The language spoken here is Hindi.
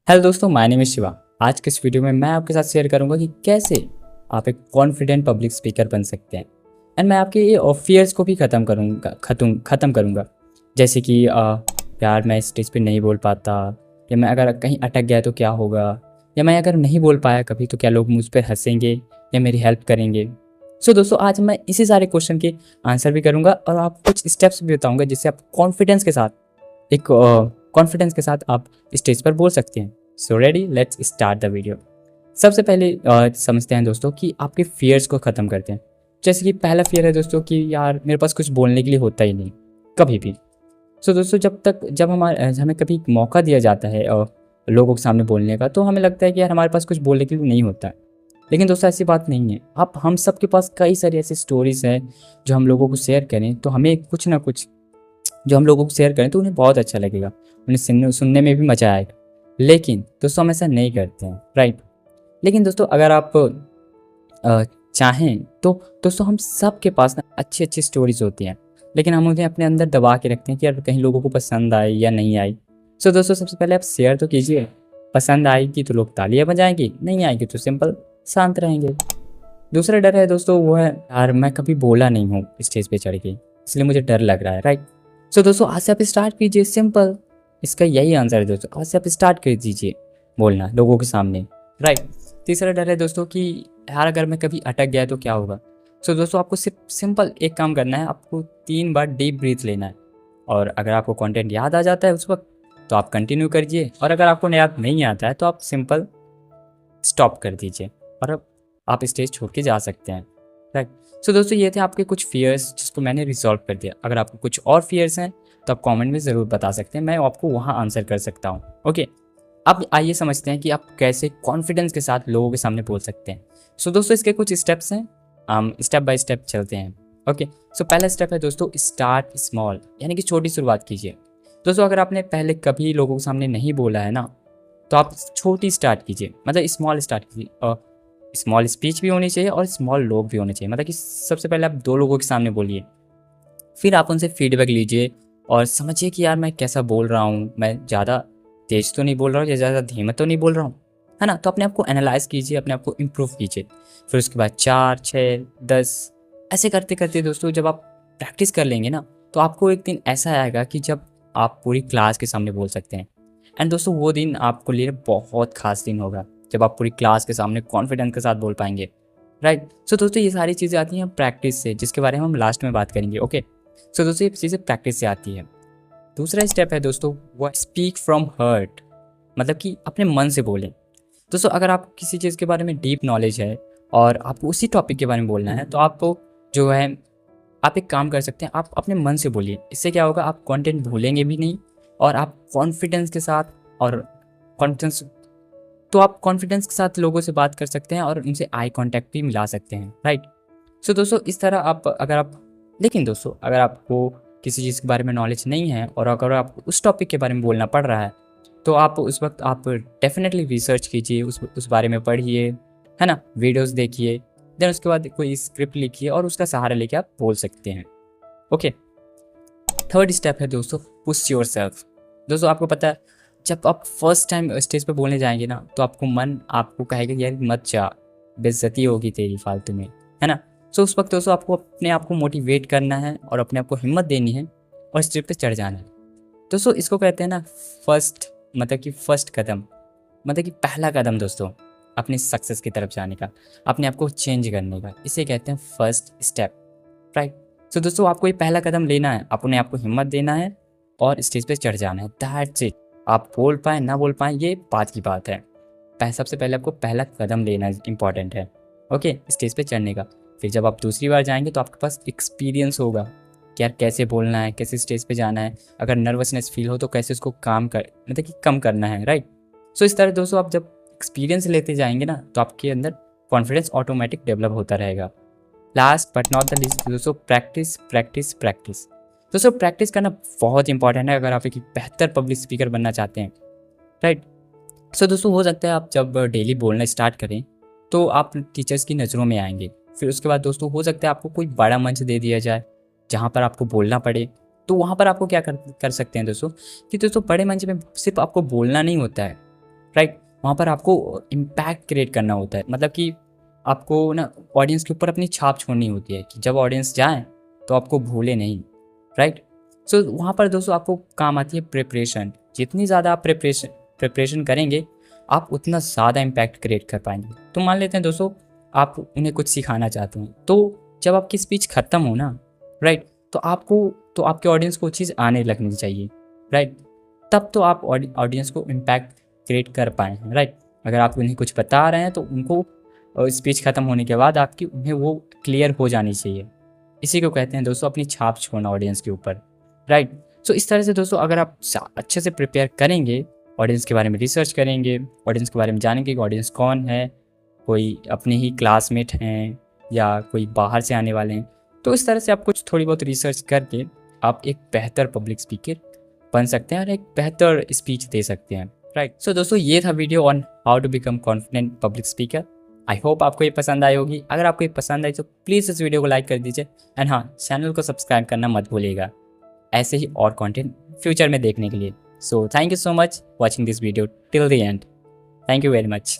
हेलो दोस्तों, माय नेम इज शिवा। आज के इस वीडियो में मैं आपके साथ शेयर करूंगा कि कैसे आप एक कॉन्फिडेंट पब्लिक स्पीकर बन सकते हैं। एंड मैं आपके ये फियर्स को भी ख़त्म करूंगा। जैसे कि यार मैं स्टेज पे नहीं बोल पाता, या मैं अगर कहीं अटक गया तो क्या होगा, या मैं अगर नहीं बोल पाया कभी तो क्या लोग मुझ पर हंसेंगे या मेरी हेल्प करेंगे। सो दोस्तों, आज मैं इसी सारे क्वेश्चन के आंसर भी करूँगा और आपको कुछ स्टेप्स भी बताऊँगा जिससे आप कॉन्फिडेंस के साथ आप स्टेज पर बोल सकते हैं। So ready, let's start the video. सबसे पहले समझते हैं दोस्तों कि आपके फियर्स को ख़त्म करते हैं। जैसे कि पहला फियर है दोस्तों कि यार मेरे पास कुछ बोलने के लिए होता ही नहीं कभी भी। सो दोस्तों, जब हमें कभी मौका दिया जाता है लोगों के सामने बोलने का, तो हमें लगता है कि यार हमारे पास कुछ बोलने के लिए नहीं होता है। लेकिन दोस्तों, ऐसी बात नहीं है। हम सब के पास कई सारी ऐसी स्टोरीज़ हैं जो हम लोगों को शेयर करें तो हमें कुछ ना कुछ, जो हम लोगों को शेयर करें तो उन्हें बहुत अच्छा लगेगा, उन्हें सुनने में भी मज़ा आएगा। लेकिन दोस्तों, हम ऐसा नहीं करते हैं, राइट। लेकिन दोस्तों, अगर आप चाहें तो दोस्तों, हम सब के पास ना अच्छी अच्छी स्टोरीज होती हैं, लेकिन हम उन्हें अपने अंदर दबा के रखते हैं कि यार कहीं लोगों को पसंद आए या नहीं आई। सो दोस्तों, सबसे पहले आप शेयर तो कीजिए। पसंद आएगी तो लोग तालियां बजाएंगे, नहीं आएगी तो सिंपल शांत रहेंगे। दूसरा डर है दोस्तों, वो है यार मैं कभी बोला नहीं हूँ स्टेज पे चढ़ के, इसलिए मुझे डर लग रहा है, राइट। सो दोस्तों, आज से आप स्टार्ट कीजिए, सिंपल। इसका यही आंसर है दोस्तों, आज से आप स्टार्ट कर दीजिए बोलना लोगों के सामने, राइट। तीसरा डर है दोस्तों कि यार अगर मैं कभी अटक गया तो क्या होगा। सो दोस्तों, आपको सिर्फ सिंपल एक काम करना है, आपको 3 बार डीप ब्रीथ लेना है। और अगर आपको कंटेंट याद आ जाता है उस वक्त तो आप कंटिन्यू करिए, और अगर आपको याद नहीं आता है तो आप सिंपल स्टॉप कर दीजिए और अब आप स्टेज छोड़ के जा सकते हैं, राइट। सो दोस्तों, ये थे आपके कुछ फियर्स जिसको मैंने रिजॉल्व कर दिया। अगर आपको कुछ और फियर्स हैं तो आप कमेंट में ज़रूर बता सकते हैं, मैं आपको वहाँ आंसर कर सकता हूँ। ओके, अब आइए समझते हैं कि आप कैसे कॉन्फिडेंस के साथ लोगों के सामने बोल सकते हैं। सो दोस्तों, इसके कुछ स्टेप्स हैं, हम स्टेप बाय स्टेप चलते हैं। ओके, सो पहला स्टेप है दोस्तों, स्टार्ट स्मॉल, यानी कि छोटी शुरुआत कीजिए। दोस्तों, अगर आपने पहले कभी लोगों के सामने नहीं बोला है ना, तो आप छोटी स्टार्ट कीजिए, मतलब स्मॉल स्टार्ट कीजिए। और स्मॉल स्पीच भी होनी चाहिए और स्मॉल लोग भी होने चाहिए, मतलब कि सबसे पहले आप 2 लोगों के सामने बोलिए, फिर आप उनसे फीडबैक लीजिए और समझिए कि यार मैं कैसा बोल रहा हूँ, मैं ज़्यादा तेज तो नहीं बोल रहा हूँ या ज़्यादा धीमा तो नहीं बोल रहा हूँ, है ना। तो अपने आप को एनालाइज कीजिए, अपने आप को इम्प्रूव कीजिए। फिर उसके बाद 4, 6, 10 ऐसे करते करते दोस्तों, जब आप प्रैक्टिस कर लेंगे ना, तो आपको एक दिन ऐसा आएगा कि जब आप पूरी क्लास के सामने बोल सकते हैं। एंड दोस्तों, वो दिन आपको लिए बहुत खास दिन होगा जब आप पूरी क्लास के सामने कॉन्फिडेंस के साथ बोल पाएंगे, राइट। सो दोस्तों, ये सारी चीज़ें आती हैं प्रैक्टिस से, जिसके बारे में हम लास्ट में बात करेंगे। ओके, सो दोस्तों, ये चीज़ें प्रैक्टिस से आती है। दूसरा स्टेप है दोस्तों, वो स्पीक फ्रॉम हर्ट, मतलब कि अपने मन से बोलें। दोस्तों, अगर आप किसी चीज़ के बारे में डीप नॉलेज है और आपको उसी टॉपिक के बारे में बोलना है, तो आपको जो है, आप एक काम कर सकते हैं, आप अपने मन से बोलिए। इससे क्या होगा, आप कंटेंट भूलेंगे भी नहीं और आप कॉन्फिडेंस के साथ और कॉन्फिडेंस तो आप कॉन्फिडेंस के साथ लोगों से बात कर सकते हैं और उनसे आई कांटेक्ट भी मिला सकते हैं, राइट। सो दोस्तों, इस तरह लेकिन दोस्तों, अगर आपको किसी चीज़ के बारे में नॉलेज नहीं है और अगर आपको उस टॉपिक के बारे में बोलना पड़ रहा है, तो आप उस वक्त आप डेफिनेटली रिसर्च कीजिए, उस बारे में पढ़िए, है ना, वीडियोस देखिए, देन उसके बाद कोई स्क्रिप्ट लिखिए और उसका सहारा लेके आप बोल सकते हैं। ओके, थर्ड स्टेप है दोस्तों, पुश योर सेल्फ। दोस्तों, आपको पता है, जब आप फर्स्ट टाइम स्टेज पे बोलने जाएंगे ना, तो आपको कहेगा यार मत जा, बेइज्जती होगी तेरी फालतू में, है ना। सो उस वक्त दोस्तों, आपको अपने आप को मोटिवेट करना है और अपने आप को हिम्मत देनी है और स्टेज पे चढ़ जाना है। दोस्तों, इसको कहते हैं ना फर्स्ट कदम, मतलब कि पहला कदम दोस्तों, अपनी सक्सेस की तरफ जाने का, अपने आप को चेंज करने का, इसे कहते हैं फर्स्ट स्टेप, राइट। सो दोस्तों, आपको ये पहला कदम लेना है, अपने आप को हिम्मत देना है और स्टेज पे चढ़ जाना है, दैट्स इट। आप बोल पाएँ ना बोल पाएँ, ये बात की बात है। सबसे पहले आपको पहला कदम लेना इंपॉर्टेंट है, ओके, स्टेज पे चढ़ने का। फिर जब आप दूसरी बार जाएंगे तो आपके पास एक्सपीरियंस होगा कि यार कैसे बोलना है, कैसे स्टेज पे जाना है, अगर नर्वसनेस फील हो तो कैसे उसको मतलब कि कम करना है, राइट। सो इस तरह दोस्तों, आप जब एक्सपीरियंस लेते जाएंगे ना, तो आपके अंदर कॉन्फिडेंस ऑटोमेटिक डेवलप होता रहेगा। Last but not the least दोस्तों, प्रैक्टिस प्रैक्टिस प्रैक्टिस। दोस्तों, प्रैक्टिस करना बहुत इंपॉर्टेंट है अगर आप एक बेहतर पब्लिक स्पीकर बनना चाहते हैं, राइट। सो दोस्तों, हो सकता है आप जब डेली बोलना स्टार्ट करें तो आप टीचर्स की नज़रों में आएंगे। फिर उसके बाद दोस्तों, हो सकता है आपको कोई बड़ा मंच दे दिया जाए जहाँ पर आपको बोलना पड़े। तो वहाँ पर आपको क्या कर सकते हैं दोस्तों, कि दोस्तों बड़े मंच में सिर्फ आपको बोलना नहीं होता है, राइट। वहाँ पर आपको इम्पैक्ट क्रिएट करना होता है, मतलब कि आपको ना ऑडियंस के ऊपर अपनी छाप छोड़नी होती है कि जब ऑडियंस जाए तो आपको भूले नहीं, राइट। सो वहाँ पर दोस्तों आपको काम आती है प्रिपरेशन। जितनी ज़्यादा आप प्रिपरेशन करेंगे आप उतना ज़्यादा इम्पैक्ट क्रिएट कर पाएंगे। तो मान लेते हैं दोस्तों आप उन्हें कुछ सिखाना चाहते हैं, तो जब आपकी स्पीच ख़त्म हो ना, राइट, तो आपके ऑडियंस को चीज़ आने लगनी चाहिए, राइट। तब तो आप ऑडियंस को इम्पैक्ट क्रिएट कर पाए हैं, राइट। अगर आप उन्हें कुछ बता रहे हैं तो उनको स्पीच ख़त्म होने के बाद आपकी उन्हें वो क्लियर हो जानी चाहिए। इसी को कहते हैं दोस्तों अपनी छाप छोड़ना ऑडियंस के ऊपर, राइट। सो इस तरह से दोस्तों अगर आप अच्छे से प्रिपेयर करेंगे, ऑडियंस के बारे में रिसर्च करेंगे, ऑडियंस के बारे में जानेंगे कि ऑडियंस कौन है, कोई अपने ही क्लासमेट हैं या कोई बाहर से आने वाले हैं, तो इस तरह से आप कुछ थोड़ी बहुत रिसर्च करके आप एक बेहतर पब्लिक स्पीकर बन सकते हैं और एक बेहतर स्पीच दे सकते हैं, राइट। सो दोस्तों ये था video on how to become confident public speaker. I hope आपको ये पसंद आई होगी। अगर आपको ये पसंद आई तो प्लीज़ इस वीडियो को लाइक कर दीजिए एंड हाँ, चैनल को सब्सक्राइब करना मत भूलिएगा ऐसे ही और कंटेंट फ्यूचर में देखने के लिए। So thank you so much watching this video till the end. Thank you very much.